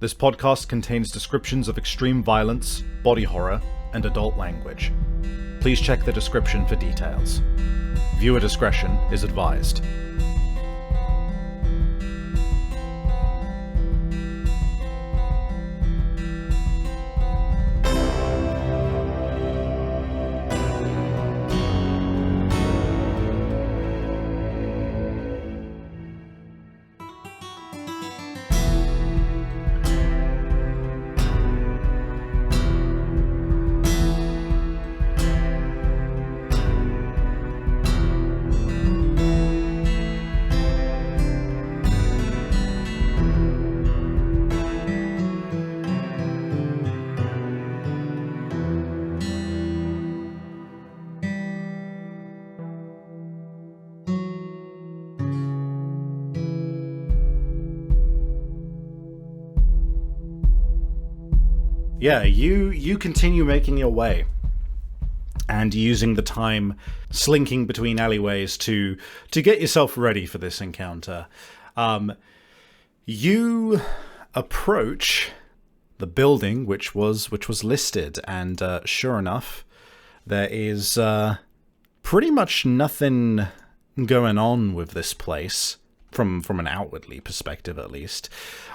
This podcast contains descriptions of extreme violence, body horror, and adult language. Please check the description for details. Viewer discretion is advised. Yeah, you continue making your way and using the time slinking between alleyways to get yourself ready for this encounter. You approach the building which was listed, and sure enough, there is pretty much nothing going on with this place from an outwardly perspective, at least.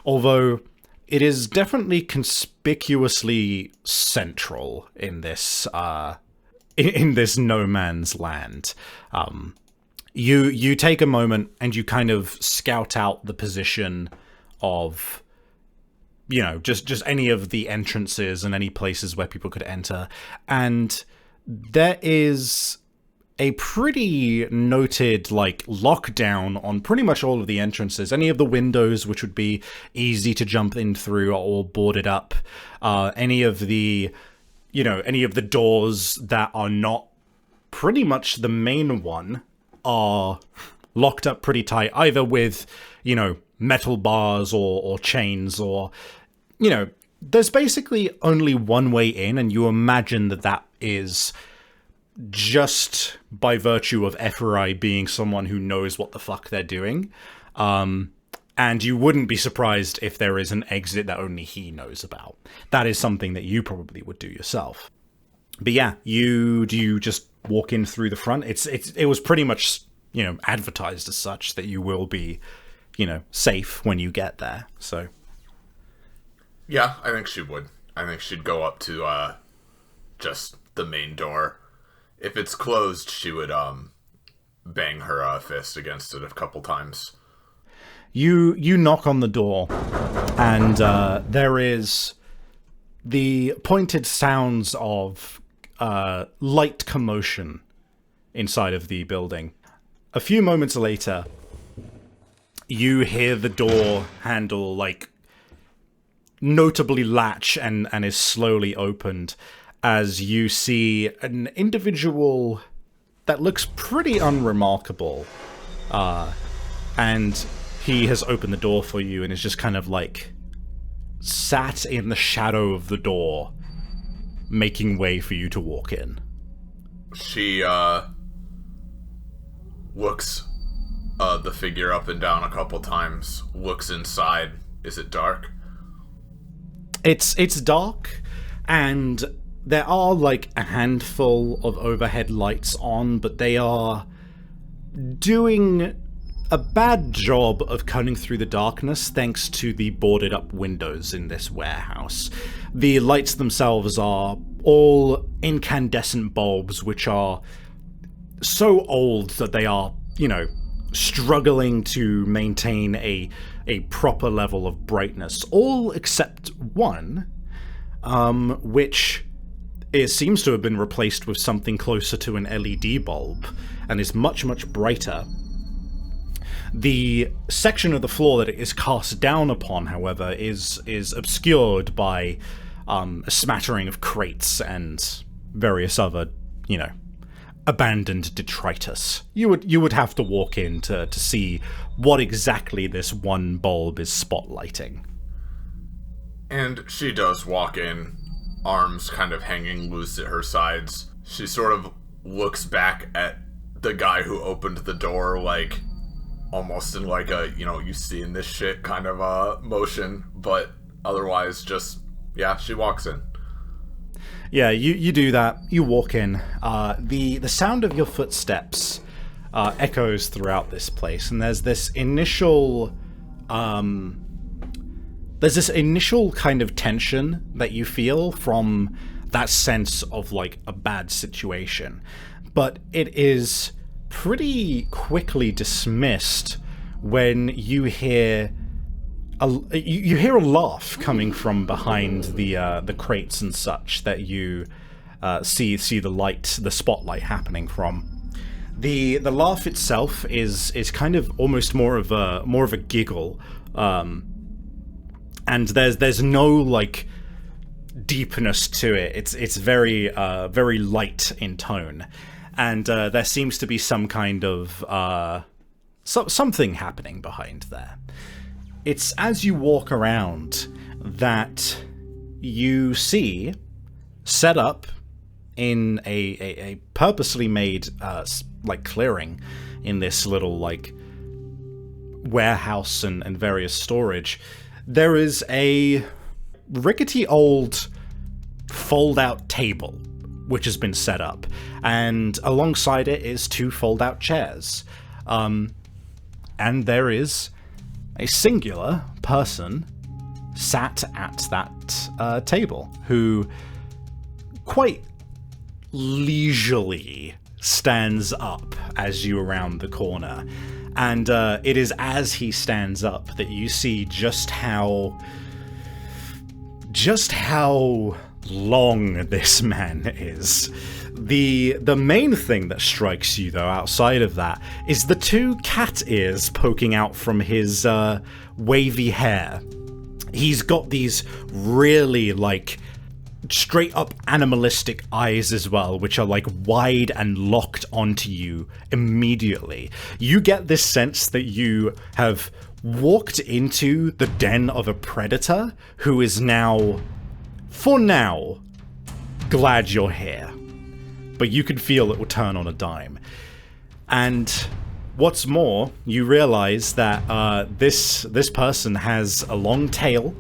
Although it is definitely conspicuously central in this no man's land. You take a moment and you kind of scout out the position of, just any of the entrances and any places where people could enter, and there is a pretty noted lockdown on pretty much all of the entrances. Any of the windows which would be easy to jump in through are all boarded up. Any of the doors that are not pretty much the main one are locked up pretty tight, either with, metal bars or chains, or, there's basically only one way in, and you imagine that is just by virtue of Eferai being someone who knows what the fuck they're doing. And you wouldn't be surprised if there is an exit that only he knows about. That is something that you probably would do yourself. But yeah, you just walk in through the front. It was pretty much, advertised as such that you will be, safe when you get there. So yeah, I think she would. I think she'd go up to just the main door. If it's closed, she would bang her fist against it a couple times. You knock on the door, and there is the pointed sounds of light commotion inside of the building. A few moments later, you hear the door handle notably latch and is slowly opened, as you see an individual that looks pretty unremarkable. And he has opened the door for you and is just kind of sat in the shadow of the door, making way for you to walk in. She looks the figure up and down a couple times, looks inside. Is it dark? It's dark, and there are a handful of overhead lights on, but they are doing a bad job of cutting through the darkness thanks to the boarded up windows in this warehouse. The lights themselves are all incandescent bulbs, which are so old that they are, struggling to maintain a proper level of brightness, all except one, which it seems to have been replaced with something closer to an LED bulb, and is much, much brighter. The section of the floor that it is cast down upon, however, is obscured by a smattering of crates and various other, abandoned detritus. You would have to walk in to see what exactly this one bulb is spotlighting. And she does walk in, arms kind of hanging loose at her sides. She sort of looks back at the guy who opened the door, almost in a, you see in this shit kind of motion, but otherwise, just, yeah, she walks in. Yeah, you do that. You walk in. The sound of your footsteps echoes throughout this place, and there's this initial kind of tension that you feel from that sense of like a bad situation, but it is pretty quickly dismissed when you hear a laugh coming from behind the crates and such that you see the spotlight happening from. The laugh itself is kind of almost more of a giggle, and there's no like deepness to it. It's very very light in tone, and there seems to be some kind of something happening behind there. It's as you walk around that you see set up in a purposely made like clearing in this little like warehouse and various storage. There is a rickety old fold-out table which has been set up, and alongside it is 2 fold-out chairs. And there is a singular person sat at that table who quite leisurely stands up as you round the corner. And it is as he stands up that you see just how long this man is. The main thing that strikes you, though, outside of that, is the 2 cat ears poking out from his wavy hair. He's got these really, like, straight-up animalistic eyes as well, which are, like, wide and locked onto you immediately. You get this sense that you have walked into the den of a predator who is now, for now, glad you're here. But you can feel it will turn on a dime. And what's more, you realize that this person has a long tail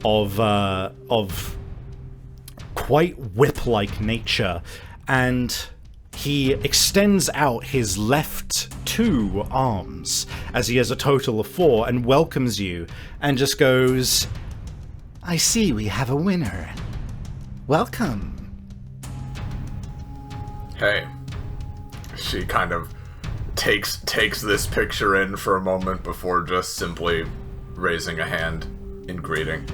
of quite whip-like nature, and he extends out his left 2 arms, as he has a total of 4, and welcomes you, and just goes, "I see we have a winner. Welcome." Hey. She kind of takes this picture in for a moment before just simply raising a hand in greeting.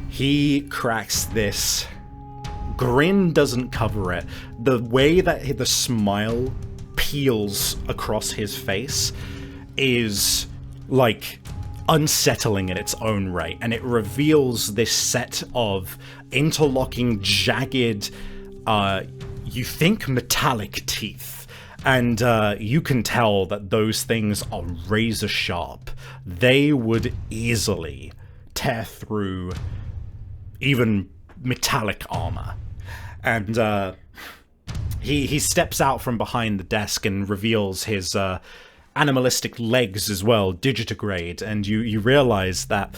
He cracks this. Grin doesn't cover it. The way that the smile peels across his face is, like, unsettling in its own right, and it reveals this set of interlocking, jagged, you think metallic teeth, and you can tell that those things are razor sharp. They would easily tear through even metallic armor. And he steps out from behind the desk and reveals his animalistic legs as well, digitigrade, and you realize that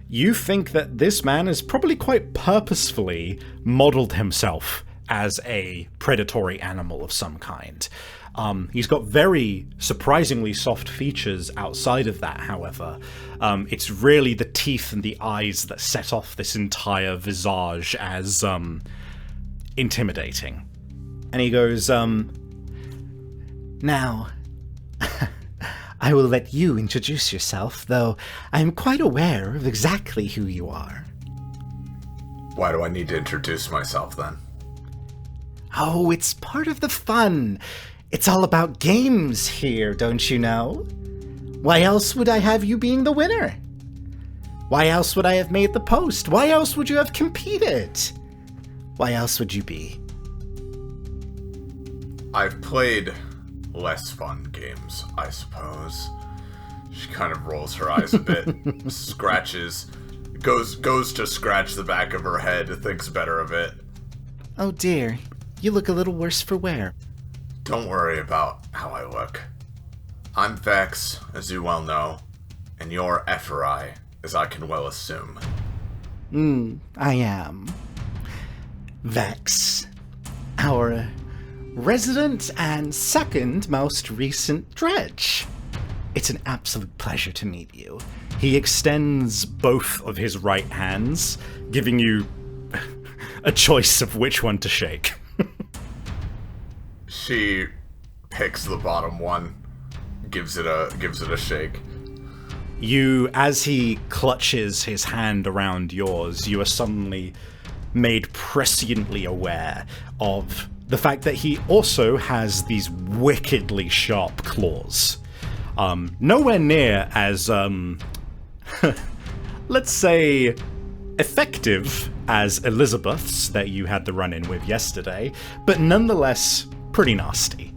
you think that this man has probably quite purposefully modeled himself as a predatory animal of some kind. He's got very surprisingly soft features outside of that, however. It's really the teeth and the eyes that set off this entire visage as intimidating. And he goes, "Now, I will let you introduce yourself, though I am quite aware of exactly who you are." Why do I need to introduce myself, then? Oh, it's part of the fun. It's all about games here, don't you know? Why else would I have you being the winner? Why else would I have made the post? Why else would you have competed? Why else would you be? I've played less fun games, I suppose. She kind of rolls her eyes a bit, scratches, goes to scratch the back of her head, thinks better of it. Oh dear, you look a little worse for wear. Don't worry about how I look. I'm Vex, as you well know, and you're Eferai, as I can well assume. I am. Vex, our resident and second most recent dredge. It's an absolute pleasure to meet you. He extends both of his right hands, giving you a choice of which one to shake. She picks the bottom one, gives it a shake. You, as he clutches his hand around yours, you are suddenly made presciently aware of the fact that he also has these wickedly sharp claws. Nowhere near as, let's say, effective as Elizabeth's that you had the run-in with yesterday, but nonetheless pretty nasty.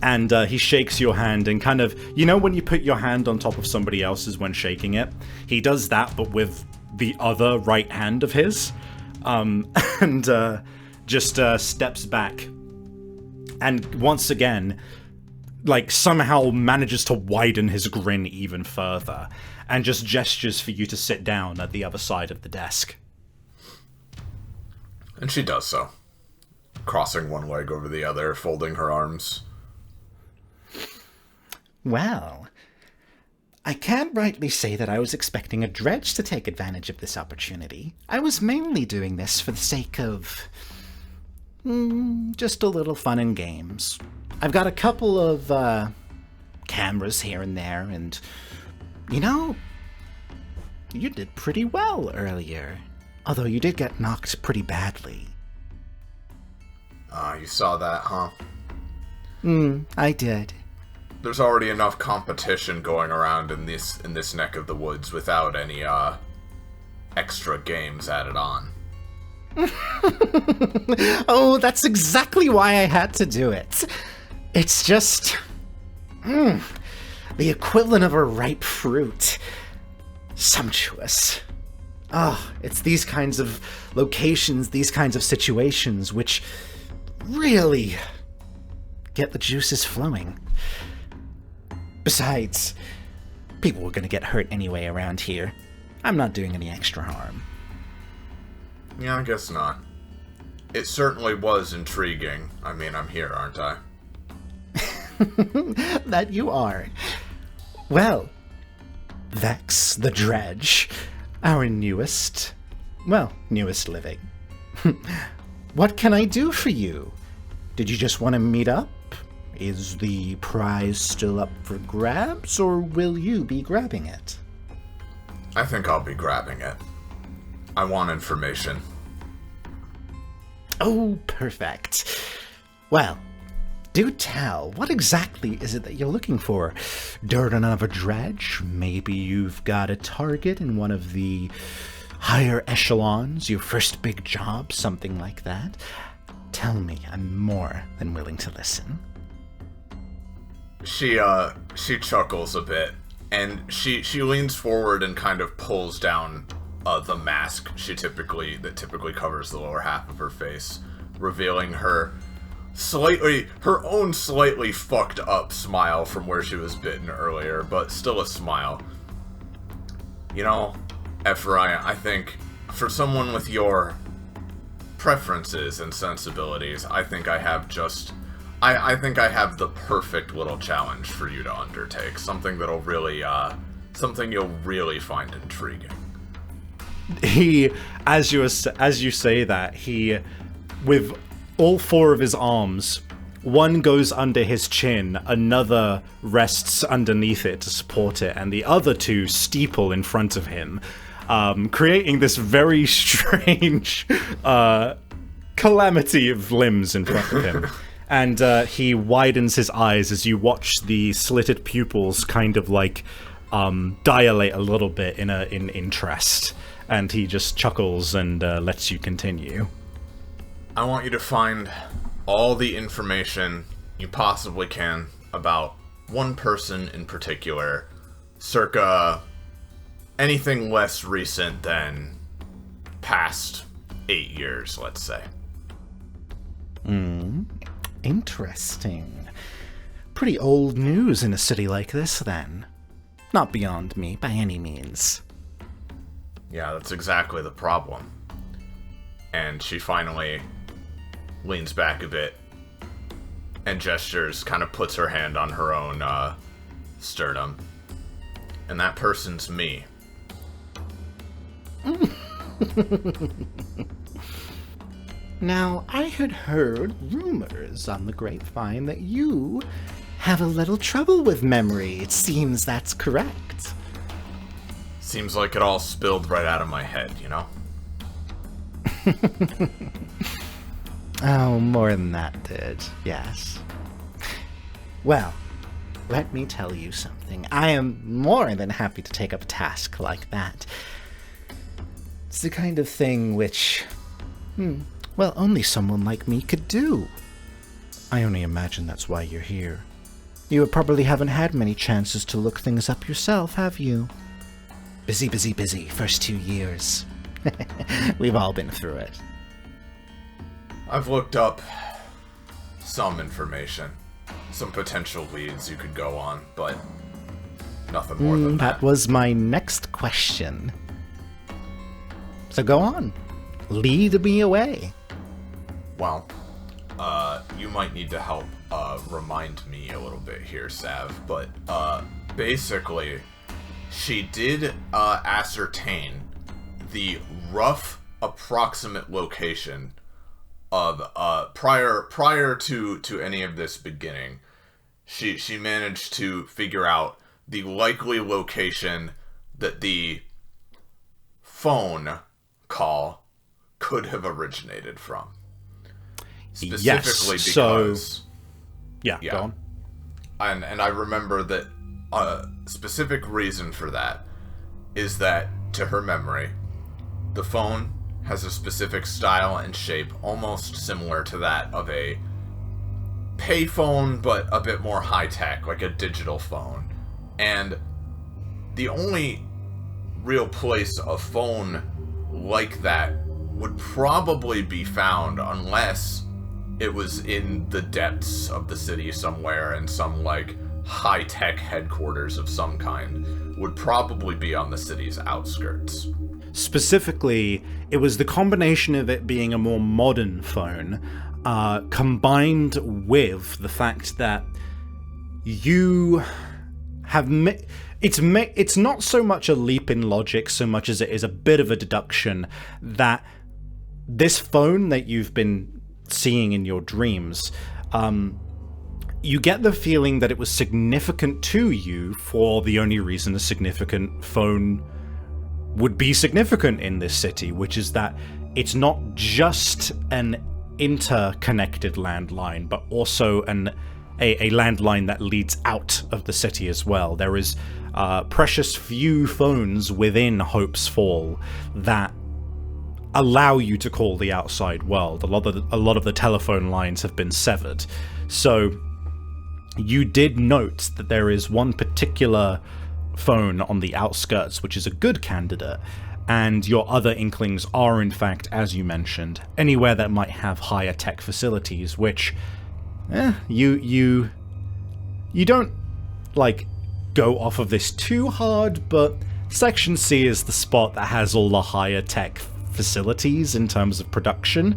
And he shakes your hand and kind of, you know when you put your hand on top of somebody else's when shaking it? He does that, but with the other right hand of his. And just steps back. And once again, like, somehow manages to widen his grin even further. And just gestures for you to sit down at the other side of the desk. And she does so. Crossing one leg over the other, folding her arms. Well, I can't rightly say that I was expecting a dredge to take advantage of this opportunity. I was mainly doing this for the sake of just a little fun and games. I've got a couple of cameras here and there, and you know, you did pretty well earlier. Although you did get knocked pretty badly. You saw that, huh? I did. There's already enough competition going around in this neck of the woods without any extra games added on. Oh, that's exactly why I had to do it. It's just the equivalent of a ripe fruit. Sumptuous. Oh, it's these kinds of locations, these kinds of situations which really get the juices flowing. Besides, people were gonna get hurt anyway around here. I'm not doing any extra harm. Yeah, I guess not. It certainly was intriguing. I mean, I'm here, aren't I? That you are. Well, Vex the Dredge, our newest living. What can I do for you? Did you just want to meet up? Is the prize still up for grabs, or will you be grabbing it? I think I'll be grabbing it. I want information. Oh, perfect. Well, do tell, what exactly is it that you're looking for? Dirt on a dredge? Maybe you've got a target in one of the higher echelons, your first big job, something like that? Tell me, I'm more than willing to listen. She chuckles a bit, and she leans forward and kind of pulls down the mask that typically covers the lower half of her face, revealing her own slightly fucked up smile from where she was bitten earlier, but still a smile. You know, Eferai, I think for someone with your preferences and sensibilities, I think I have the perfect little challenge for you to undertake. Something that'll really, something you'll really find intriguing. He, as you say that, he, with all four of his arms, one goes under his chin, another rests underneath it to support it, and the other two steeple in front of him, creating this very strange calamity of limbs in front of him. And he widens his eyes as you watch the slitted pupils kind of like dilate a little bit in interest. And he just chuckles and lets you continue. I want you to find all the information you possibly can about one person in particular, circa anything less recent than past 8 years, let's say. Interesting. Pretty old news in a city like this, then. Not beyond me, by any means. Yeah, that's exactly the problem. And she finally leans back a bit and gestures, kind of puts her hand on her own sternum. And that person's me. Now, I had heard rumors on the grapevine that you have a little trouble with memory. It seems that's correct. Seems like it all spilled right out of my head, you know? Oh, more than that did, yes. Well, let me tell you something. I am more than happy to take up a task like that. It's the kind of thing which, well, only someone like me could do. I only imagine that's why you're here. You probably haven't had many chances to look things up yourself, have you? Busy, busy, busy. First 2 years. We've all been through it. I've looked up some information. Some potential leads you could go on, but nothing more than that. That was my next question. So go on. Lead me away. Well, you might need to help remind me a little bit here, Sav, but basically, she did ascertain the rough approximate location of prior to any of this beginning. She managed to figure out the likely location that the phone call could have originated from. Specifically because... Yeah, go on. And I remember that a specific reason for that is that, to her memory, the phone has a specific style and shape almost similar to that of a payphone, but a bit more high-tech, like a digital phone. And the only real place a phone like that would probably be found, unless it was in the depths of the city somewhere in some, like, high-tech headquarters of some kind, would probably be on the city's outskirts. Specifically, it was the combination of it being a more modern phone, combined with the fact that you have... It's not so much a leap in logic so much as it is a bit of a deduction that this phone that you've been seeing in your dreams, you get the feeling that it was significant to you for the only reason a significant phone would be significant in this city, which is that it's not just an interconnected landline, but also a landline that leads out of the city as well. There is precious few phones within Hope's Fall that allow you to call the outside world. A lot of the telephone lines have been severed. So you did note that there is one particular phone on the outskirts which is a good candidate, and your other inklings are in fact, as you mentioned, anywhere that might have higher tech facilities, which you don't like go off of this too hard, but Section C is the spot that has all the higher tech facilities in terms of production.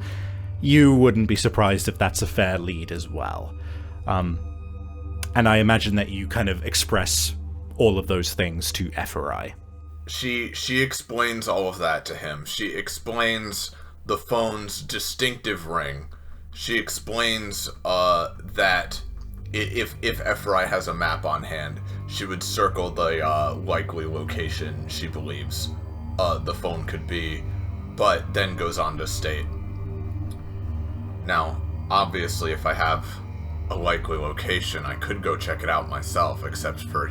You wouldn't be surprised if that's a fair lead as well. And I imagine that you kind of express all of those things to Eferai. She explains all of that to him. She explains the phone's distinctive ring. She explains that if Eferai has a map on hand, she would circle the likely location she believes the phone could be, but then goes on to state, now, obviously, if I have a likely location, I could go check it out myself, except for,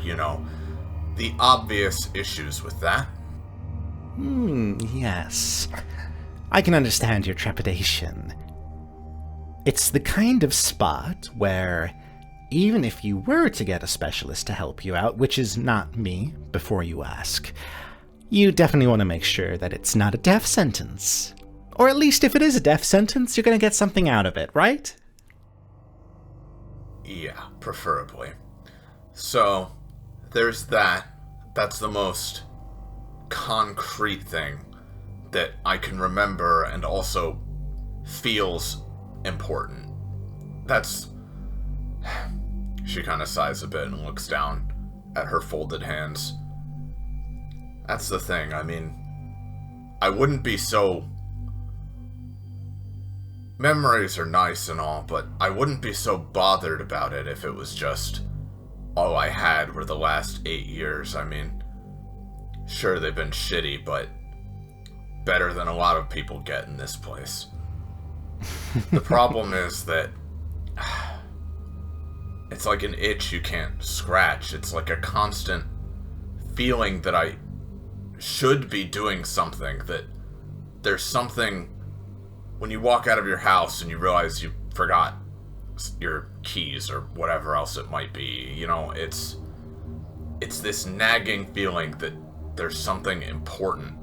the obvious issues with that. Yes. I can understand your trepidation. It's the kind of spot where, even if you were to get a specialist to help you out, which is not me, before you ask, you definitely want to make sure that it's not a death sentence. Or at least if it is a death sentence, you're going to get something out of it, right? Yeah, preferably. So, there's that. That's the most concrete thing that I can remember and also feels important. That's... She kind of sighs a bit and looks down at her folded hands. That's the thing, I mean, I wouldn't be so... Memories are nice and all, but I wouldn't be so bothered about it if it was just all I had were the last 8 years. I mean, sure, they've been shitty, but better than a lot of people get in this place. The problem is that it's like an itch you can't scratch. It's like a constant feeling that I should be doing something, that there's something when you walk out of your house and you realize you forgot your keys or whatever else it might be. You know, it's this nagging feeling that there's something important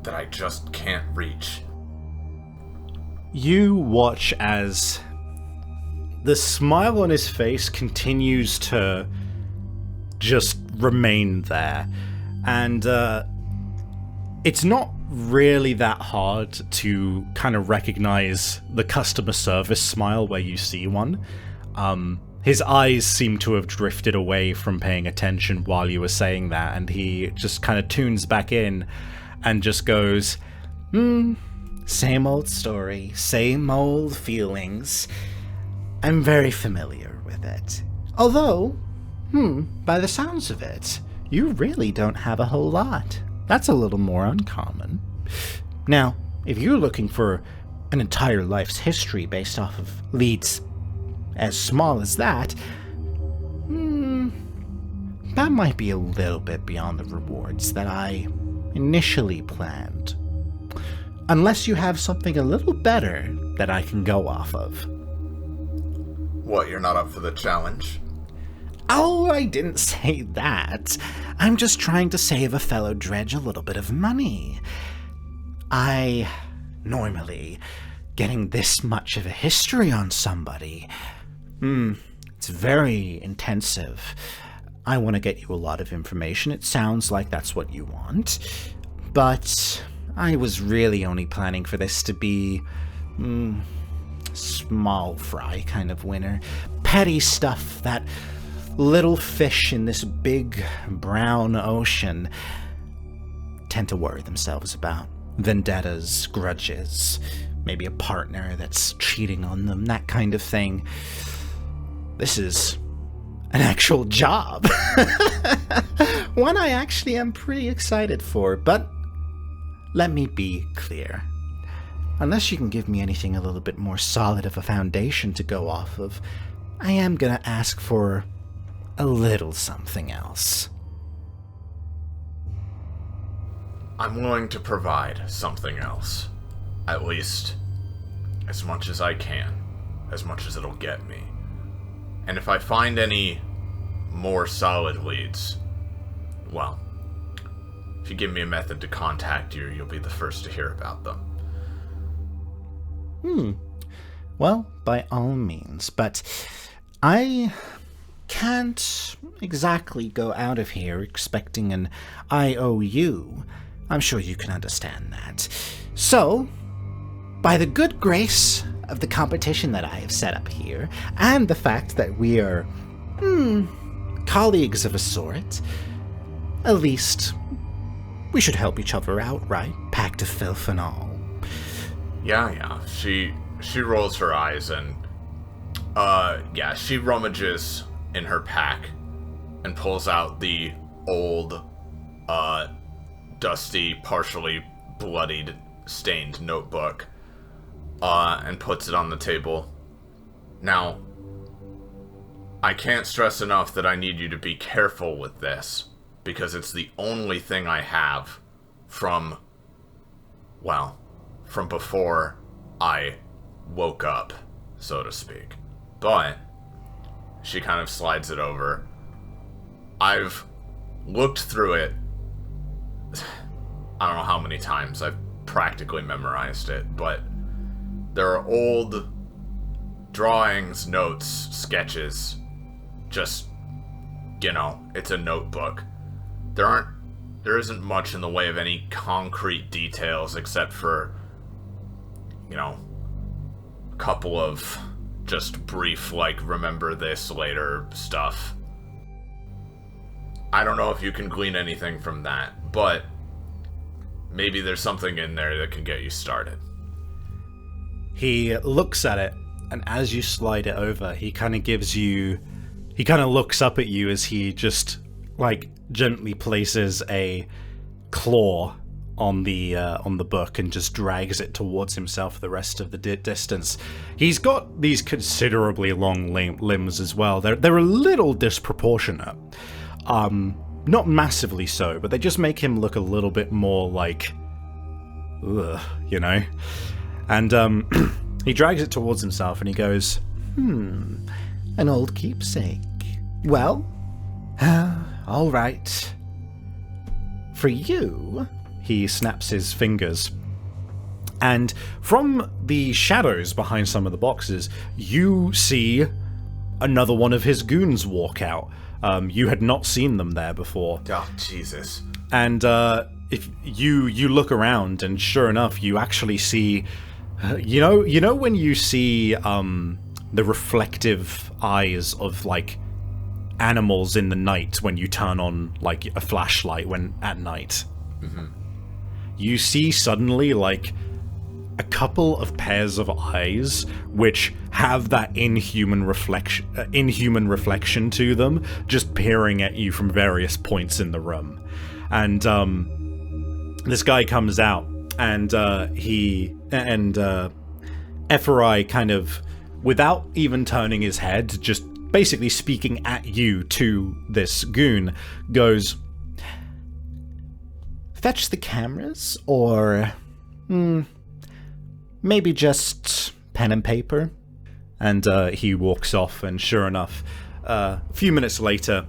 that I just can't reach. You watch as the smile on his face continues to just remain there. And it's not really that hard to kind of recognize the customer service smile where you see one. His eyes seem to have drifted away from paying attention while you were saying that, and he just kind of tunes back in and just goes, same old story, same old feelings. I'm very familiar with it. Although, by the sounds of it, you really don't have a whole lot. That's a little more uncommon. Now, if you're looking for an entire life's history based off of leads as small as that, that might be a little bit beyond the rewards that I initially planned. Unless you have something a little better that I can go off of. What, you're not up for the challenge? Oh, I didn't say that. I'm just trying to save a fellow dredge a little bit of money. Normally, getting this much of a history on somebody, it's very intensive. I want to get you a lot of information. It sounds like that's what you want. But I was really only planning for this to be, small fry kind of winner. Petty stuff that little fish in this big brown ocean tend to worry themselves about. Vendettas, grudges, maybe a partner that's cheating on them, that kind of thing. This is an actual job. One I actually am pretty excited for, but let me be clear. Unless you can give me anything a little bit more solid of a foundation to go off of, I am gonna ask for a little something else. I'm willing to provide something else. At least, as much as I can. As much as it'll get me. And if I find any more solid leads, well, if you give me a method to contact you, you'll be the first to hear about them. Well, by all means, but I can't exactly go out of here expecting an IOU. I'm sure you can understand that. So, by the good grace of the competition that I have set up here, and the fact that we are, colleagues of a sort, at least we should help each other out, right? Pact of filth and all. Yeah. She rolls her eyes and, she rummages in her pack and pulls out the old, dusty, partially bloodied, stained notebook, and puts it on the table. Now, I can't stress enough that I need you to be careful with this, because it's the only thing I have from before I woke up, so to speak. But she kind of slides it over. I've looked through it, I don't know how many times. I've practically memorized it, but there are old drawings, notes, sketches. Just, it's a notebook. There aren't there isn't much in the way of any concrete details except for, a couple of just brief, remember this later stuff. I don't know if you can glean anything from that, but maybe there's something in there that can get you started. He looks at it, and as you slide it over, he kind of looks up at you as he just, gently places a claw on the book and just drags it towards himself the rest of the distance. He's got these considerably long limbs as well. They're a little disproportionate. Not massively so, but they just make him look a little bit more ugh, And, he drags it towards himself and he goes, an old keepsake. Well, all right. For you, he snaps his fingers. And from the shadows behind some of the boxes, you see another one of his goons walk out. You had not seen them there before. Oh, Jesus. And if you look around, and sure enough, you actually see, you know when you see the reflective eyes of animals in the night when you turn on a flashlight when at night. Mm-hmm. You see suddenly a couple of pairs of eyes which have that inhuman reflection to them, just peering at you from various points in the room. And this guy comes out, and Eferai kind of, without even turning his head, just basically speaking at you to this goon, goes, fetch the cameras, or maybe just pen and paper. And he walks off, and sure enough, a few minutes later,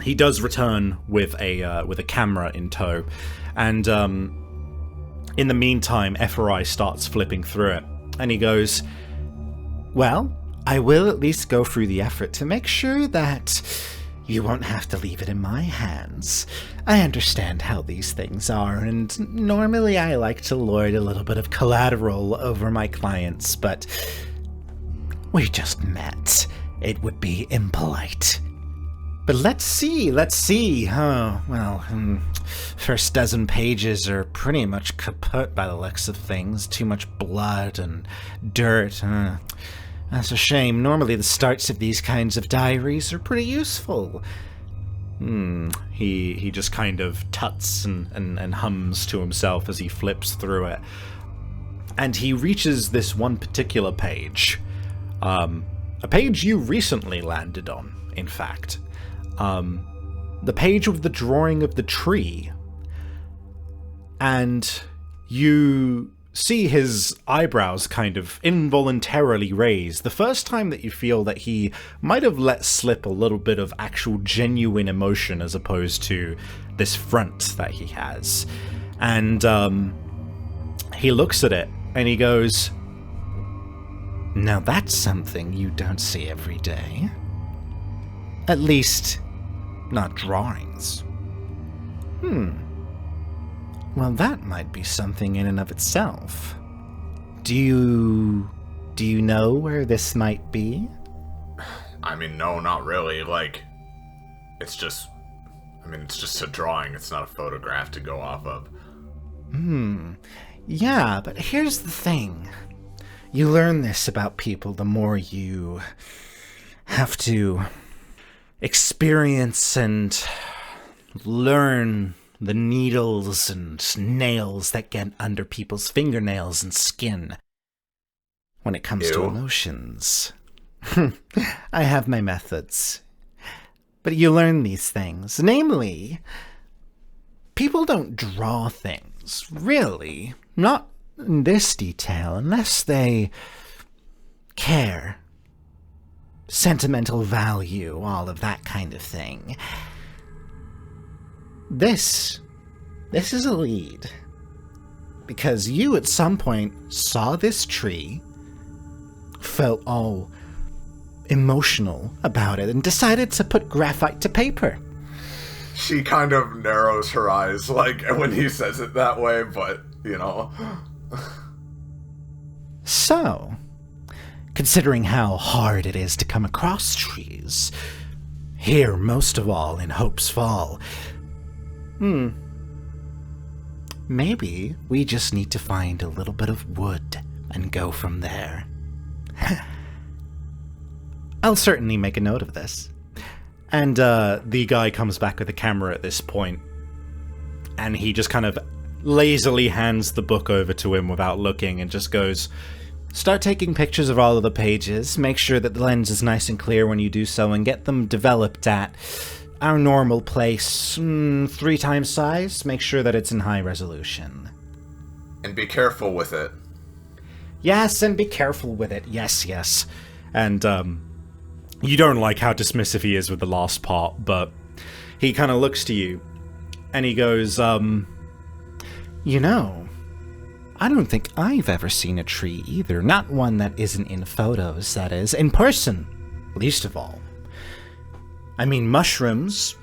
he does return with a camera in tow. And in the meantime, Eferai starts flipping through it, and he goes, well, I will at least go through the effort to make sure that you won't have to leave it in my hands. I understand how these things are, and normally I like to lord a little bit of collateral over my clients, but we just met. It would be impolite. But let's see. Oh, well, first dozen pages are pretty much kaput by the looks of things. Too much blood and dirt. That's a shame. Normally the starts of these kinds of diaries are pretty useful. He just kind of tuts and hums to himself as he flips through it. And he reaches this one particular page. A page you recently landed on, in fact. The page with the drawing of the tree. And you see his eyebrows kind of involuntarily raise, the first time that you feel that he might have let slip a little bit of actual genuine emotion as opposed to this front that he has. And he looks at it and he goes, now that's something you don't see every day. At least, not drawings. Well, that might be something in and of itself. Do you know where this might be? I mean, no, not really. It's just a drawing. It's not a photograph to go off of. Yeah, but here's the thing. You learn this about people the more you have to experience and learn the needles and nails that get under people's fingernails and skin when it comes to emotions. I have my methods. But you learn these things. Namely, people don't draw things, really. Not in this detail, unless they care. Sentimental value, all of that kind of thing. This is a lead. Because you at some point saw this tree, felt all emotional about it, and decided to put graphite to paper. She kind of narrows her eyes, like, when he says it that way, but, you know. So, considering how hard it is to come across trees, here most of all in Hope's Fall, maybe we just need to find a little bit of wood and go from there. I'll certainly make a note of this. And the guy comes back with a camera at this point, and he just kind of lazily hands the book over to him without looking and just goes, start taking pictures of all of the pages, make sure that the lens is nice and clear when you do so, and get them developed at our normal place, 3 times size, make sure that it's in high resolution. And be careful with it. Yes, and be careful with it, yes. And, you don't like how dismissive he is with the last part, but he kind of looks to you, and he goes, You know, I don't think I've ever seen a tree either. Not one that isn't in photos, that is. In person, least of all. I mean, mushrooms,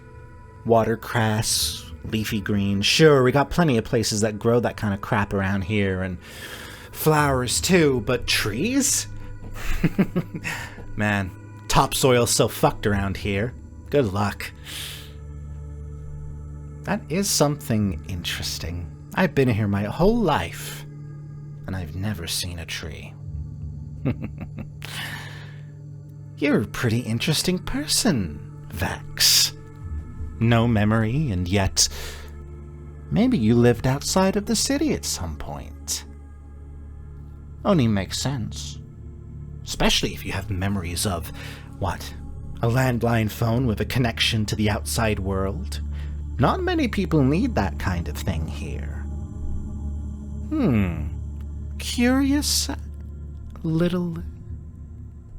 watercress, leafy green. Sure, we got plenty of places that grow that kind of crap around here, and flowers too, but trees? Man, topsoil's so fucked around here. Good luck. That is something interesting. I've been here my whole life, and I've never seen a tree. You're a pretty interesting person, Vex. No memory, and yet maybe you lived outside of the city at some point. Only makes sense. Especially if you have memories of, what, a landline phone with a connection to the outside world? Not many people need that kind of thing here. Curious little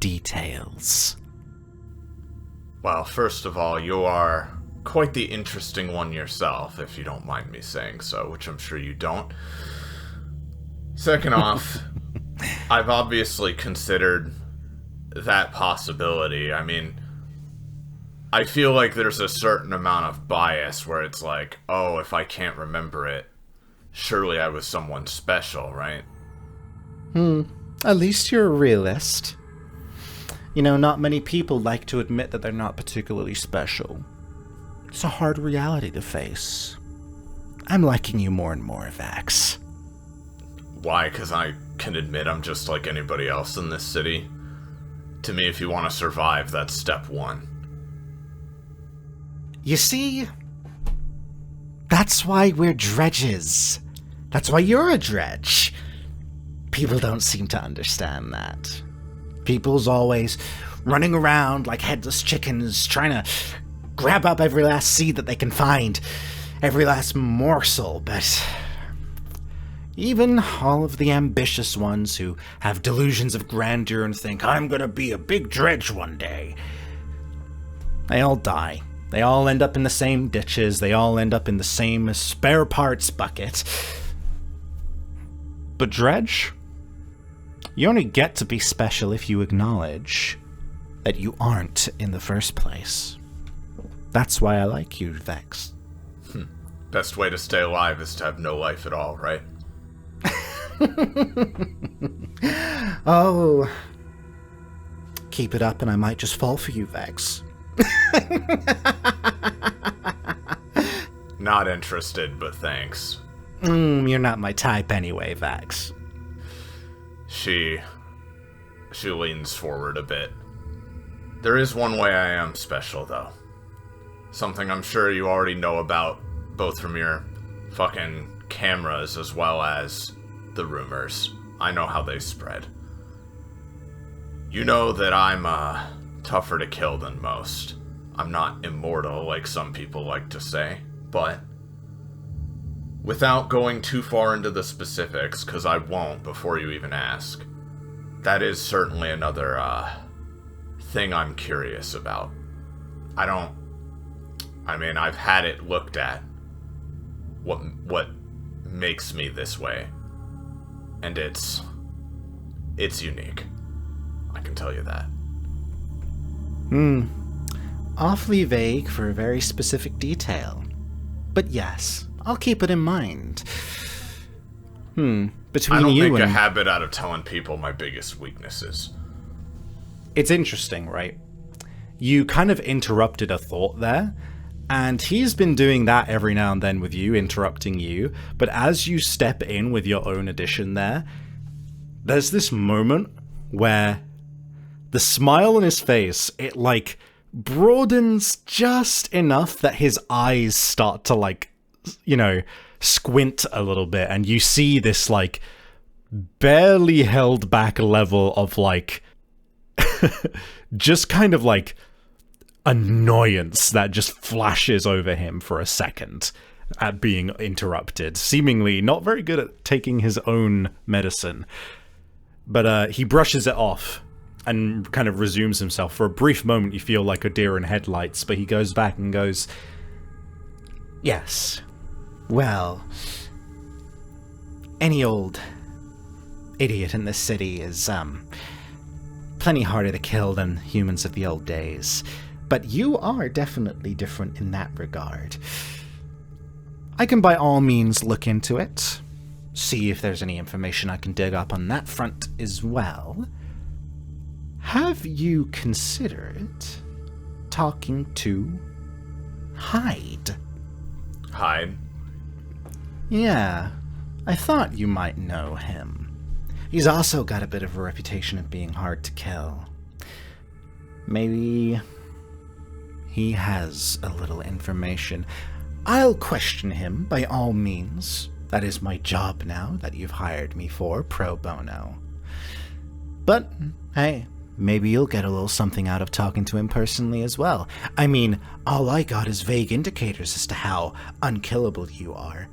details. Well, first of all, you are quite the interesting one yourself, if you don't mind me saying so, which I'm sure you don't. Second off, I've obviously considered that possibility. I mean, I feel like there's a certain amount of bias where it's like, oh, if I can't remember it, surely I was someone special, right? At least you're a realist. You know, not many people like to admit that they're not particularly special. It's a hard reality to face. I'm liking you more and more, Vax. Why? Because I can admit I'm just like anybody else in this city? To me, if you want to survive, that's step 1. You see, that's why we're dredges. That's why you're a dredge. People don't seem to understand that. People's always running around like headless chickens, trying to grab up every last seed that they can find, every last morsel, but even all of the ambitious ones who have delusions of grandeur and think, I'm gonna be a big dredge one day, they all die. They all end up in the same ditches. They all end up in the same spare parts bucket. But Dredge, you only get to be special if you acknowledge that you aren't in the first place. That's why I like you, Vex. Best way to stay alive is to have no life at all, right? Oh. Keep it up and I might just fall for you, Vex. Not interested, but thanks. You're not my type anyway, Vax. She leans forward a bit. There is one way I am special, though. Something I'm sure you already know about, both from your fucking cameras as well as the rumors. I know how they spread. You know that I'm, tougher to kill than most. I'm not immortal like some people like to say, but without going too far into the specifics, because I won't before you even ask, that is certainly another thing I'm curious about. I've had it looked at, what makes me this way, and it's unique. I can tell you that. awfully vague for a very specific detail. But yes, I'll keep it in mind. Between I don't you make a and... habit out of telling people my biggest weaknesses. It's interesting, right? You kind of interrupted a thought there, and he's been doing that every now and then with you, interrupting you, but as you step in with your own addition there's this moment where the smile on his face, it, like, broadens just enough that his eyes start to, like, you know, squint a little bit, and you see this, like, barely held back level of, like, just kind of, like, annoyance that just flashes over him for a second at being interrupted, seemingly not very good at taking his own medicine. But he brushes it off and kind of resumes himself. For a brief moment you feel like a deer in headlights, but he goes back and goes, Yes. Well, any old idiot in this city is, plenty harder to kill than humans of the old days. But you are definitely different in that regard. I can by all means look into it, see if there's any information I can dig up on that front as well. Have you considered talking to Hyde? Hyde? Yeah, I thought you might know him. He's also got a bit of a reputation of being hard to kill. Maybe he has a little information. I'll question him by all means. That is my job now that you've hired me for, pro bono. But, hey, maybe you'll get a little something out of talking to him personally as well. I mean, all I got is vague indicators as to how unkillable you are.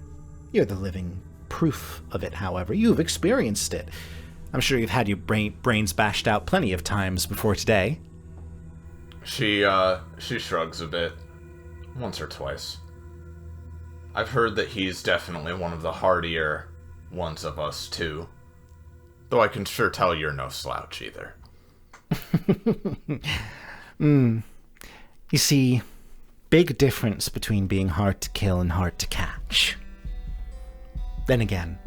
You're the living proof of it, however. You've experienced it. I'm sure you've had your brains bashed out plenty of times before today. She shrugs a bit. Once or twice. I've heard that he's definitely one of the hardier ones of us, too. Though I can sure tell you're no slouch, either. You see, big difference between being hard to kill and hard to catch. Then again,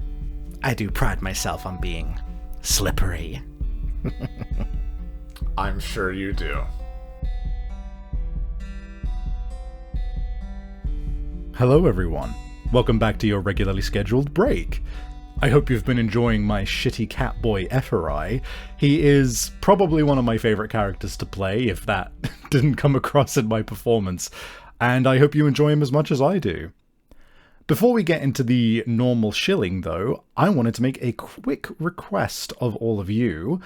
I do pride myself on being slippery. I'm sure you do. Hello everyone, welcome back to your regularly scheduled break. I hope you've been enjoying my shitty cat boy Eferai. He is probably one of my favourite characters to play, if that didn't come across in my performance, and I hope you enjoy him as much as I do. Before we get into the normal shilling though, I wanted to make a quick request of all of you.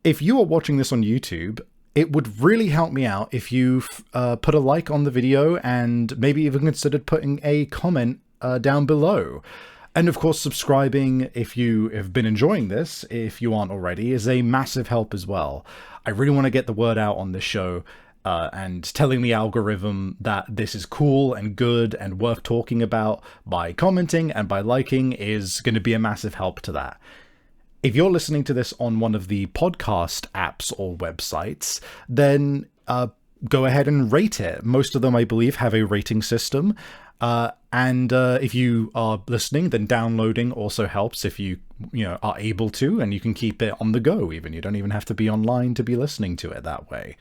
If you are watching this on YouTube, it would really help me out if you put a like on the video and maybe even considered putting a comment down below. And of course, subscribing if you have been enjoying this, if you aren't already, is a massive help as well. I really want to get the word out on this show, and telling the algorithm that this is cool and good and worth talking about by commenting and by liking is going to be a massive help to that. If you're listening to this on one of the podcast apps or websites, then go ahead and rate it. Most of them, I believe, have a rating system. And if you are listening, then downloading also helps if you are able to, and you can keep it on the go even. You don't even have to be online to be listening to it that way.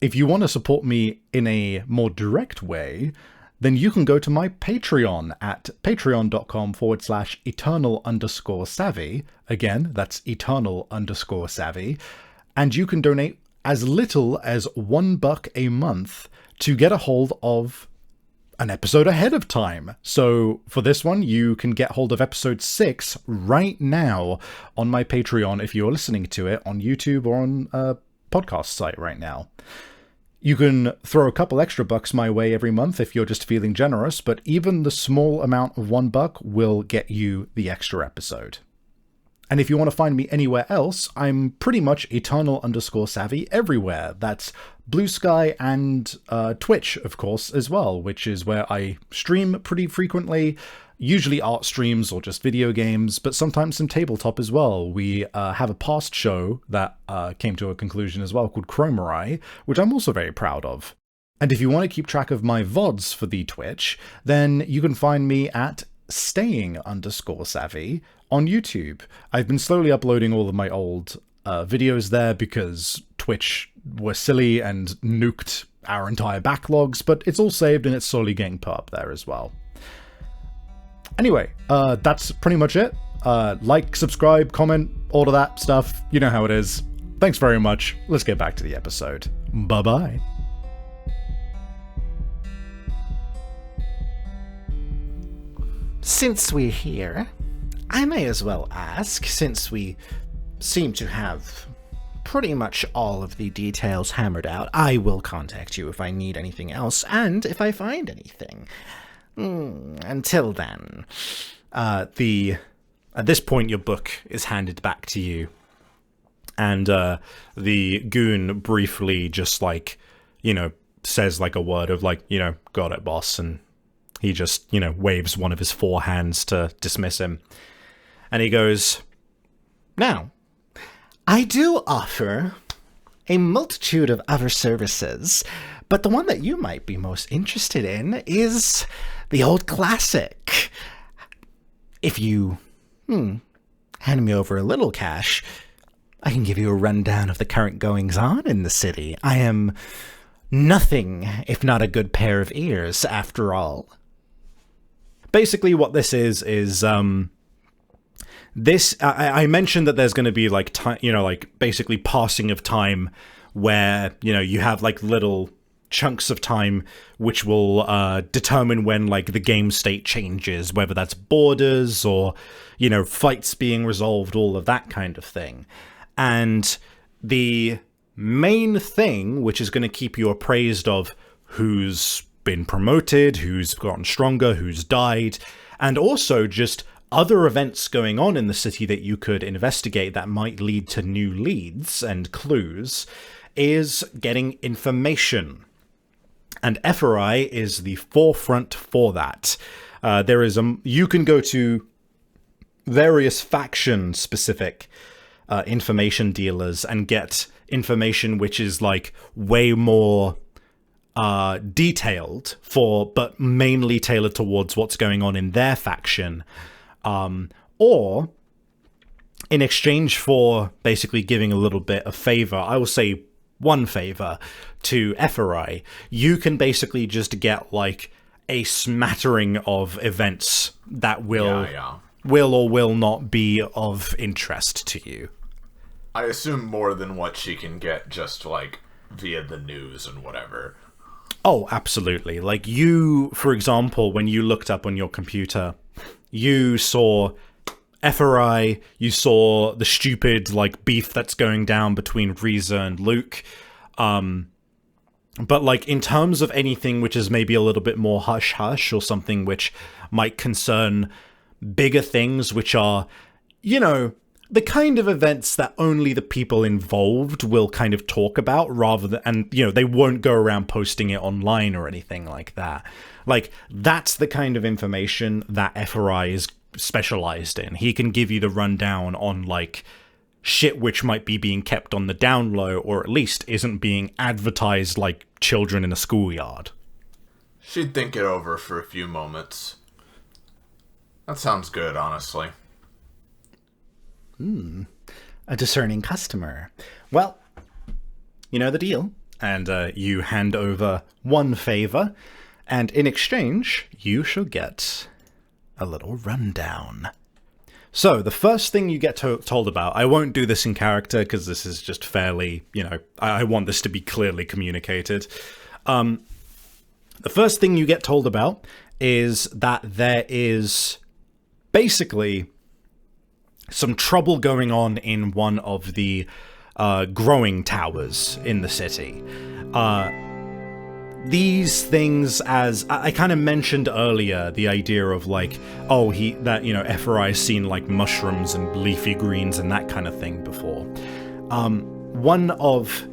If you want to support me in a more direct way, then you can go to my Patreon at patreon.com/eternal_savvy. Again, that's eternal_savvy. And you can donate as little as $1 a month to get a hold of an episode ahead of time. So for this one, you can get hold of episode 6 right now on my Patreon if you're listening to it on YouTube or on a podcast site right now. You can throw a couple extra bucks my way every month if you're just feeling generous, but even the small amount of $1 will get you the extra episode. And if you want to find me anywhere else, I'm pretty much eternal_savvy everywhere. That's Blue Sky and Twitch, of course, as well, which is where I stream pretty frequently. Usually art streams or just video games, but sometimes some tabletop as well. We have a past show that came to a conclusion as well called Chromerai, which I'm also very proud of. And if you want to keep track of my VODs for the Twitch, then you can find me at staying_savvy on YouTube. I've been slowly uploading all of my old videos there because Twitch were silly and nuked our entire backlogs, but it's all saved and it's slowly getting put up there as well. Anyway, that's pretty much it. Like, subscribe, comment, all of that stuff. You know how it is. Thanks very much. Let's get back to the episode. Bye-bye. Since we're here, I may as well ask, since we seem to have pretty much all of the details hammered out, I will contact you if I need anything else, and if I find anything. Until then, at this point your book is handed back to you, and the goon briefly just says a word of got it, boss, and he just waves one of his 4 hands to dismiss him, and he goes, now, I do offer a multitude of other services, but the one that you might be most interested in is the old classic. If you, hand me over a little cash, I can give you a rundown of the current goings-on in the city. I am nothing if not a good pair of ears, after all. Basically what this is this, I mentioned that there's going to be basically passing of time where, you have little chunks of time which will determine when the game state changes, whether that's borders or, fights being resolved, all of that kind of thing. And the main thing which is going to keep you appraised of who's been promoted, who's gotten stronger, who's died, and also just other events going on in the city that you could investigate that might lead to new leads and clues, is getting information. And Eferai is the forefront for that. You can go to various faction-specific information dealers and get information which is way more detailed but mainly tailored towards what's going on in their faction, or in exchange for basically giving a little bit of favor, I will say one favor to Eferai, you can basically just get a smattering of events that will or will not be of interest to you. I assume more than what she can get just via the news and whatever. Oh, absolutely. You, for example, when you looked up on your computer, you saw Eferai, you saw the stupid, beef that's going down between Reza and Luke. But, in terms of anything which is maybe a little bit more hush-hush or something which might concern bigger things, which are, the kind of events that only the people involved will kind of talk about rather than, and, they won't go around posting it online or anything like that. That's the kind of information that Eferai is specialized in. He can give you the rundown on, shit which might be being kept on the down low, or at least isn't being advertised like children in a schoolyard. She'd think it over for a few moments. That sounds good, honestly. A discerning customer. Well, you know the deal. And you hand over one favor, and in exchange, you shall get a little rundown. So, the first thing you get told about, I won't do this in character because this is just fairly, I want this to be clearly communicated. The first thing you get told about is that there is basically some trouble going on in one of the growing towers in the city. These things, as I kind of mentioned earlier, the idea of Eferai's seen mushrooms and leafy greens and that kind of thing before. One of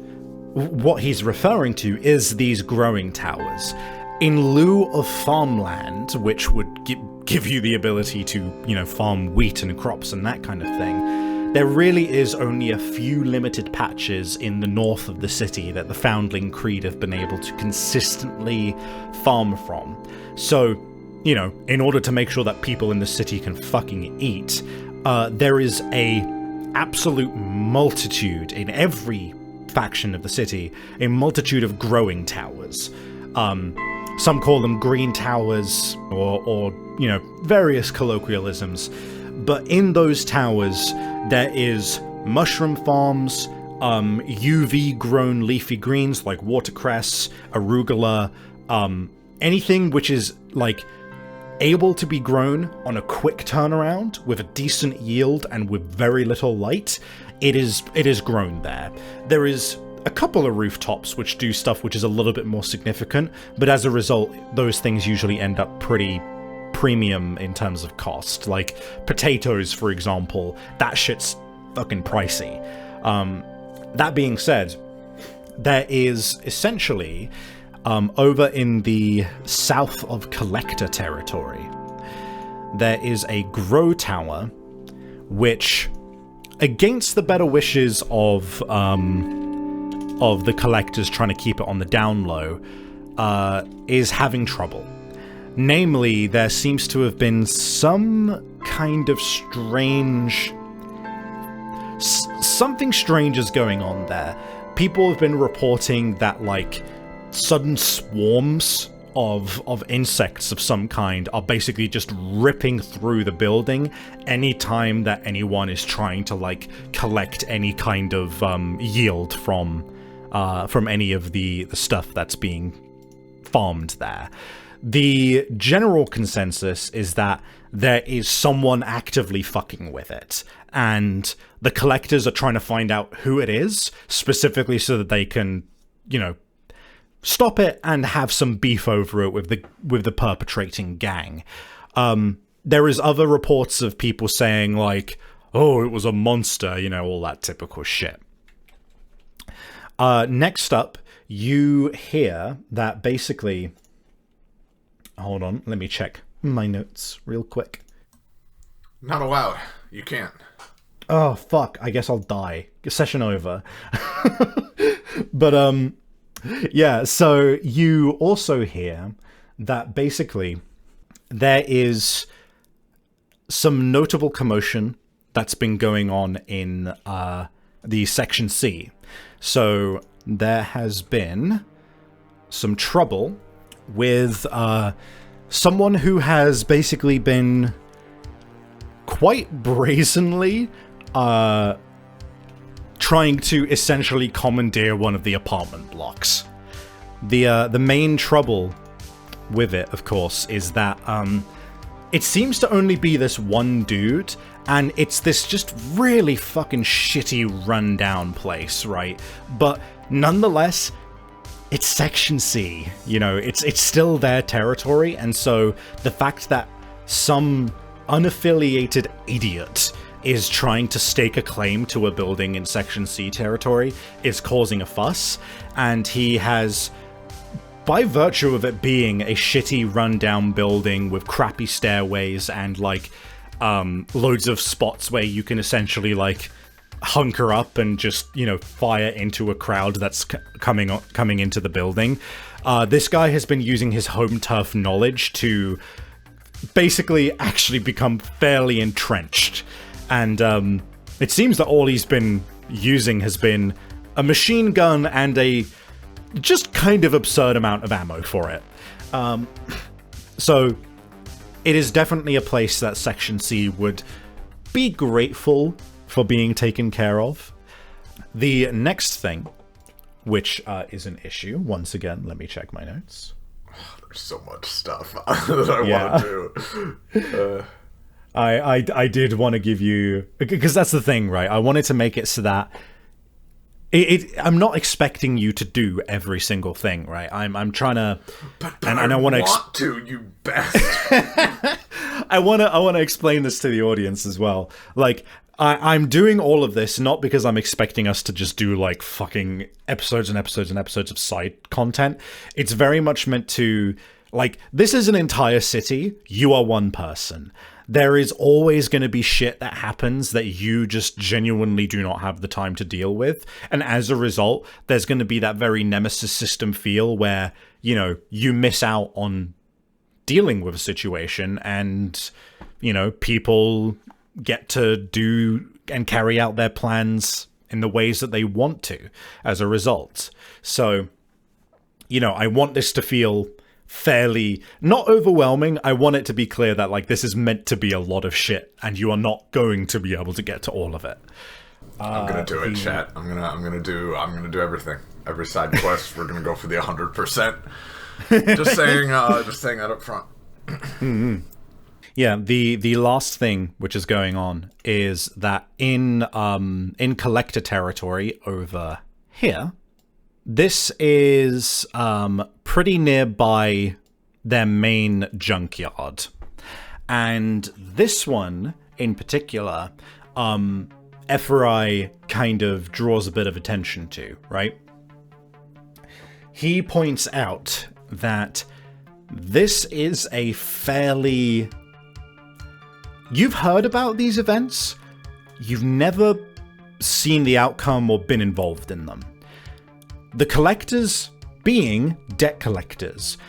what he's referring to is these growing towers. In lieu of farmland, which would give you the ability to, farm wheat and crops and that kind of thing, there really is only a few limited patches in the north of the city that the Foundling Creed have been able to consistently farm from. So, you know, in order to make sure that people in the city can fucking eat, there is a absolute multitude in every faction of the city, a multitude of growing towers. Some call them green towers, or you know, various colloquialisms. But in those towers, there is mushroom farms, UV-grown leafy greens like watercress, arugula, anything which is, like, able to be grown on a quick turnaround with a decent yield and with very little light, it is grown there. There is a couple of rooftops which do stuff which is a little bit more significant, but as a result, those things usually end up pretty premium in terms of cost. Like potatoes, for example, that shit's fucking pricey. That being said, there is essentially, over in the south of Collector territory, there is a grow tower which, against the better wishes of the collectors trying to keep it on the down low, is having trouble. Namely, there seems to have been some kind of strange... something strange is going on there. People have been reporting that, like, sudden swarms of insects of some kind are basically just ripping through the building anytime that anyone is trying to, like, collect any kind of yield from any of the stuff that's being farmed there. The general consensus is that there is someone actively fucking with it, and the collectors are trying to find out who it is, specifically so that they can, you know, stop it and have some beef over it with the perpetrating gang. There is other reports of people saying, like, oh, it was a monster, you know, all that typical shit. Next up, you hear that basically... Hold on, let me check my notes real quick. Not allowed. You can't. Oh, fuck. I guess I'll die. Session over. But, yeah, so you also hear that basically there is some notable commotion that's been going on in the Section C. So there has been some trouble with someone who has basically been quite brazenly trying to essentially commandeer one of the apartment blocks. The main trouble with it, of course, is that it seems to only be this one dude, and it's this just really fucking shitty rundown place, right? But nonetheless, it's Section C, you know, it's still their territory, and so the fact that some unaffiliated idiot is trying to stake a claim to a building in Section C territory is causing a fuss, and he has, by virtue of it being a shitty rundown building with crappy stairways and, like, loads of spots where you can essentially, like, hunker up and just, you know, fire into a crowd that's coming into the building. This guy has been using his home turf knowledge to basically actually become fairly entrenched. And it seems that all he's been using has been a machine gun and a just kind of absurd amount of ammo for it. So it is definitely a place that Section C would be grateful for being taken care of. The next thing, which is an issue, once again, let me check my notes. There's so much stuff that I want to do. I did want to give you, because that's the thing, right? I wanted to make it so that I'm not expecting you to do every single thing, right? I'm trying to, but and I want to, you bastard. I want to explain this to the audience as well. Like, I'm doing all of this not because I'm expecting us to just do, like, fucking episodes and episodes and episodes of side content. It's very much meant to, like, this is an entire city. You are one person. there is always going to be shit that happens that you just genuinely do not have the time to deal with. And as a result, there's going to be that very Nemesis system feel where, you know, you miss out on dealing with a situation and, you know, people get to do and carry out their plans in the ways that they want to as a result. So, you know, I want this to feel fairly not overwhelming. I want it to be clear that like this is meant to be a lot of shit and you are not going to be able to get to all of it. I'm gonna do it, chat. I'm gonna do everything. Every side quest, we're gonna go for the 100%. Just saying that up front. Mm-hmm. Yeah, the last thing which is going on is that in collector territory over here, this is pretty nearby their main junkyard. And this one in particular, Eferai kind of draws a bit of attention to, right? He points out that this is a fairly... You've heard about these events, you've never seen the outcome or been involved in them. The collectors, being debt collectors,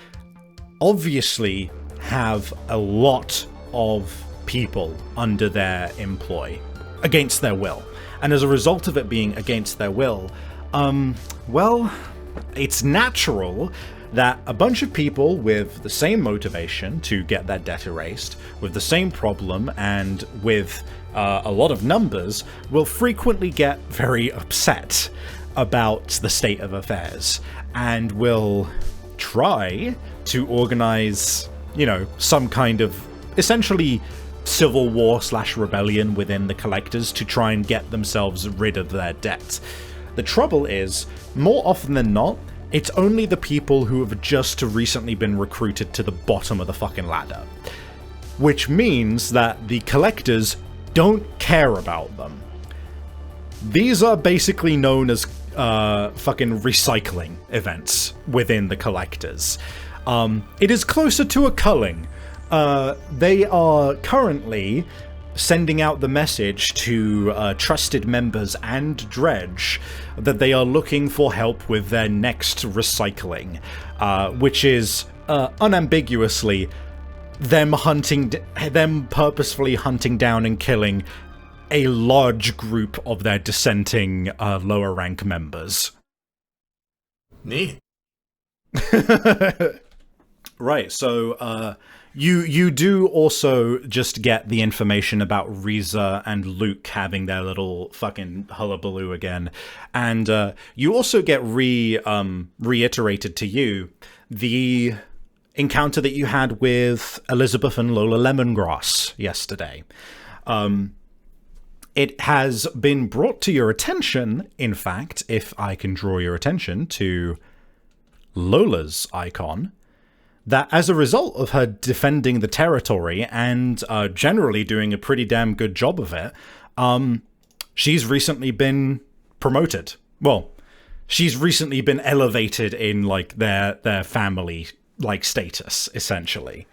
obviously have a lot of people under their employ, against their will. And as a result of it being against their will, well, it's natural that a bunch of people with the same motivation to get that debt erased, with the same problem, and with a lot of numbers, will frequently get very upset about the state of affairs, and will try to organize, you know, some kind of essentially civil war / rebellion within the collectors to try and get themselves rid of their debt. The trouble is, more often than not, it's only the people who have just recently been recruited to the bottom of the fucking ladder. Which means that the collectors don't care about them. These are basically known as fucking recycling events within the collectors. It is closer to a culling. They are currently sending out the message to trusted members and Dredd that they are looking for help with their next recycling, which is unambiguously them purposefully hunting down and killing a large group of their dissenting lower rank members. Neat. Right, so you do also just get the information about Reza and Luke having their little fucking hullabaloo again, and you also get reiterated to you the encounter that you had with Elizabeth and Lola Lemongrass yesterday. It has been brought to your attention, in fact, if I can draw your attention to Lola's icon, that as a result of her defending the territory and generally doing a pretty damn good job of it, she's recently been promoted. Well, she's recently been elevated in like their family like status, essentially,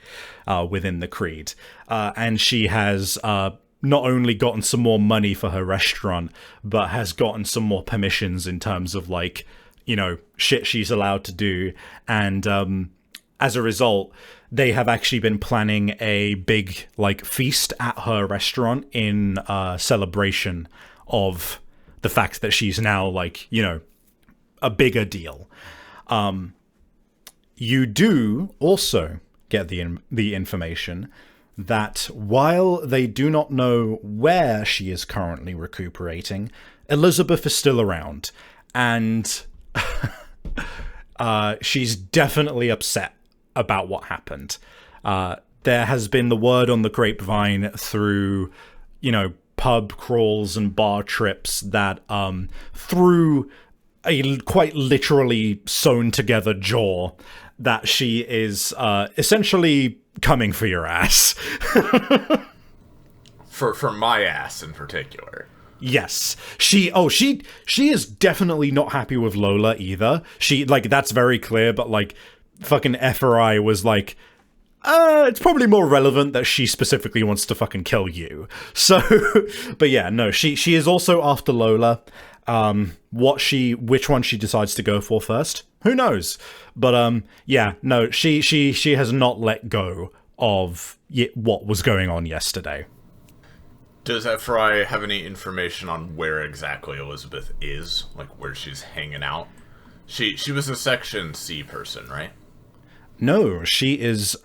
within the Creed. And she has not only gotten some more money for her restaurant, but has gotten some more permissions in terms of like, you know, shit she's allowed to do. And as a result, they have actually been planning a big like feast at her restaurant in celebration of the fact that she's now like, you know, a bigger deal. You do also get the information that while they do not know where she is currently recuperating, Elizabeth is still around, and she's definitely upset about what happened. There has been the word on the grapevine through, you know, pub crawls and bar trips that through a quite literally sewn together jaw that she is essentially coming for your ass. for my ass in particular. Yes. She is definitely not happy with Lola either. She, like, that's very clear, but like fucking Eferai was like, It's probably more relevant that she specifically wants to fucking kill you. So, but yeah, no, she is also after Lola. Which one she decides to go for first, who knows? But yeah, no, she has not let go of what was going on yesterday. Does Eferai have any information on where exactly Elizabeth is, like where she's hanging out? She was a Section C person, right? No, she is,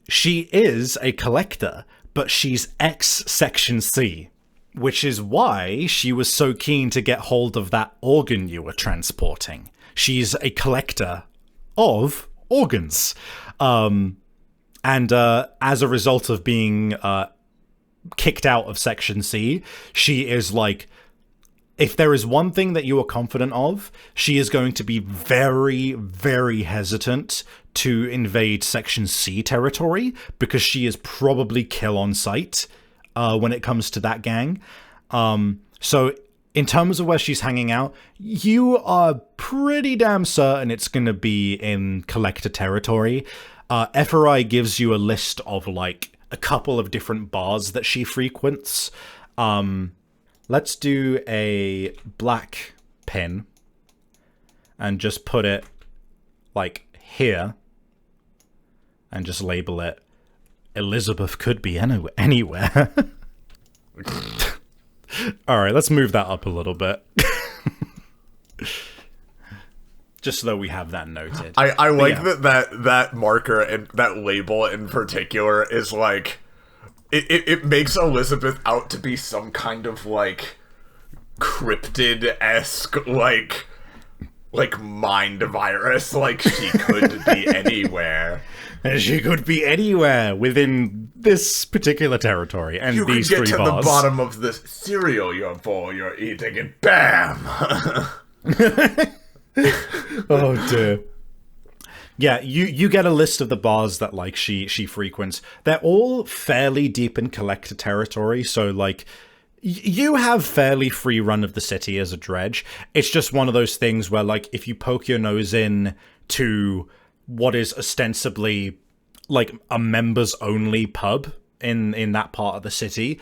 she is a collector, but she's ex-Section C, which is why she was so keen to get hold of that organ you were transporting. She's a collector of organs. And as a result of being kicked out of Section C, she is like, if there is one thing that you are confident of, she is going to be very, very hesitant to invade Section C territory, because she is probably kill on sight when it comes to that gang. So in terms of where she's hanging out, you are pretty damn certain it's going to be in collector territory. Eferai gives you a list of like a couple of different bars that she frequents. Let's do a black pin and just put it like here and just label it Elizabeth could be anywhere. All right, let's move that up a little bit. Just so that we have that noted. I like that marker and that label in particular is like, it makes Elizabeth out to be some kind of like cryptid-esque like mind virus. Like she could be anywhere. She could be anywhere within this particular territory and you these could get three to bars. the bottom of the cereal you're eating, and bam. Oh dear. Yeah, you get a list of the bars that like she frequents. They're all fairly deep in collector territory, so like you have fairly free run of the city as a dredge. It's just one of those things where like if you poke your nose in to what is ostensibly like a members only pub in that part of the city,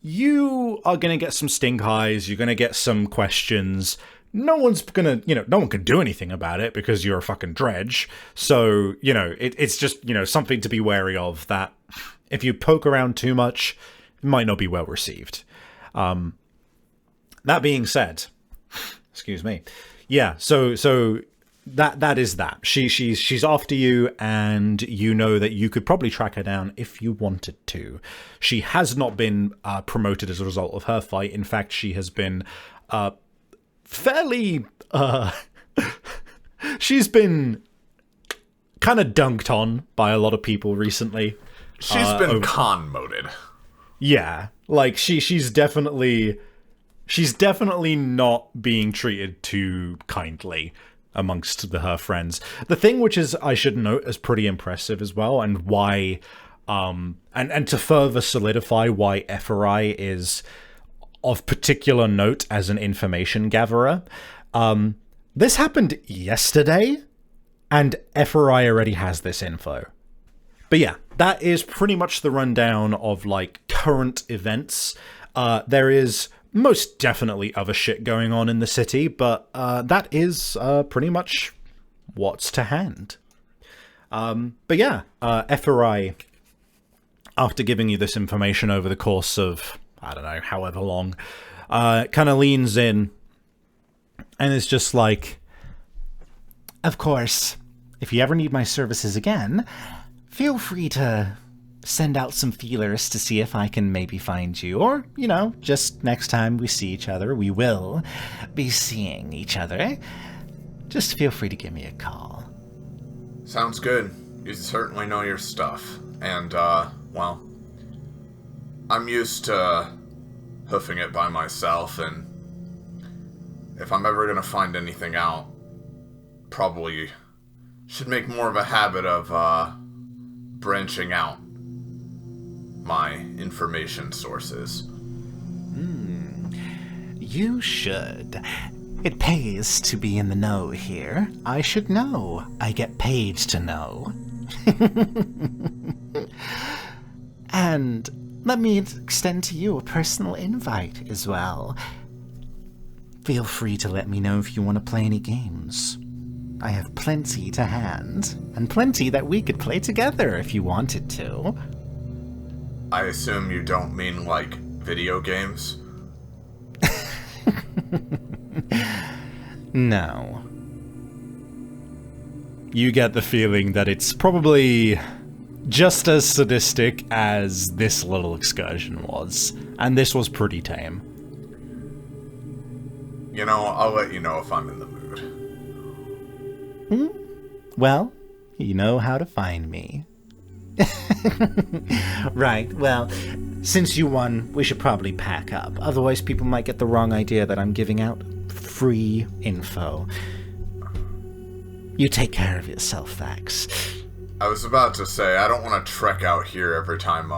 you are going to get some stink eyes, you're going to get some questions. No one's gonna, no one can do anything about it because you're a fucking dredge. So, it's just, something to be wary of, that if you poke around too much, it might not be well received. That being said, excuse me. Yeah, so that is that. She's after you, and you know that you could probably track her down if you wanted to. She has not been promoted as a result of her fight. In fact, she has been fairly she's been kind of dunked on by a lot of people recently. She's been con-moded. Yeah, like she's definitely not being treated too kindly amongst her friends. The thing which is, I should note, is pretty impressive as well, and why and to further solidify why Eferai is of particular note as an information gatherer. This happened yesterday, and Eferai already has this info. But yeah, that is pretty much the rundown of like current events. There is most definitely other shit going on in the city, but that is pretty much what's to hand. But yeah, Eferai, after giving you this information over the course of, I don't know, however long, kind of leans in and is just like, of course, if you ever need my services again, feel free to send out some feelers to see if I can maybe find you. Or, just next time we see each other, we will be seeing each other. Just feel free to give me a call. Sounds good. You certainly know your stuff. And, well, I'm used to hoofing it by myself, and if I'm ever gonna find anything out, probably should make more of a habit of, branching out my information sources. You should. It pays to be in the know here. I should know. I get paid to know. And let me extend to you a personal invite as well. Feel free to let me know if you want to play any games. I have plenty to hand, and plenty that we could play together if you wanted to. I assume you don't mean, like, video games? No. You get the feeling that it's probably just as sadistic as this little excursion was, and this was pretty tame. You know, I'll let you know if I'm in the mood. Well, you know how to find me. Right, well, since you won, we should probably pack up. Otherwise, people might get the wrong idea that I'm giving out free info. You take care of yourself, Vax. I was about to say, I don't want to trek out here every time,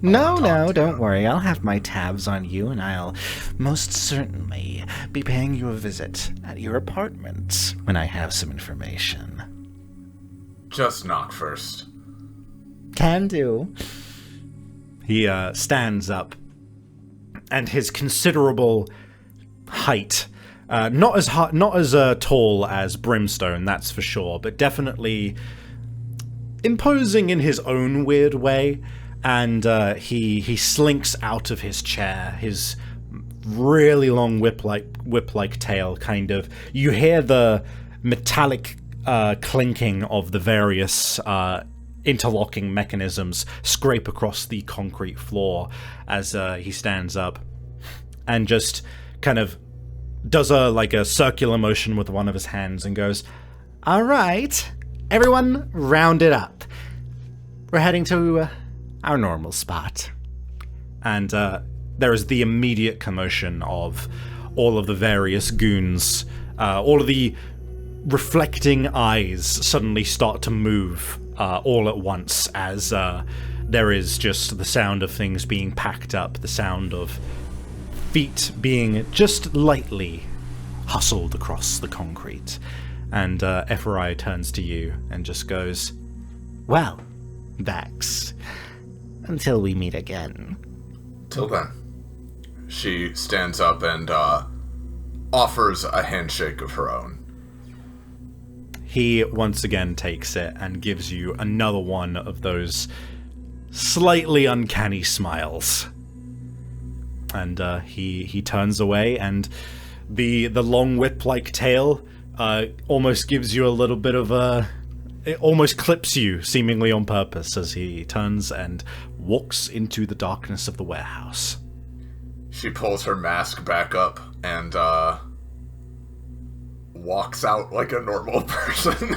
No, don't worry. I'll have my tabs on you, and I'll most certainly be paying you a visit at your apartment when I have some information. Just knock first. Can do. He stands up, and his considerable height, not as tall as Brimstone, that's for sure, but definitely imposing in his own weird way. And he slinks out of his chair, his really long whip-like tail, kind of. You hear the metallic clinking of the various interlocking mechanisms scrape across the concrete floor as he stands up and just kind of does a circular motion with one of his hands and goes, "All right, everyone, round it up. We're heading to our normal spot." And there is the immediate commotion of all of the various goons. All of the reflecting eyes suddenly start to move all at once as there is just the sound of things being packed up, the sound of feet being just lightly hustled across the concrete. And Eferai turns to you and just goes, "Well, Vax, until we meet again." Till then. She stands up and offers a handshake of her own. He once again takes it and gives you another one of those slightly uncanny smiles. And he turns away, and the long whip-like tail almost gives you a little bit of a... It almost clips you, seemingly on purpose, as he turns and walks into the darkness of the warehouse. She pulls her mask back up and walks out like a normal person.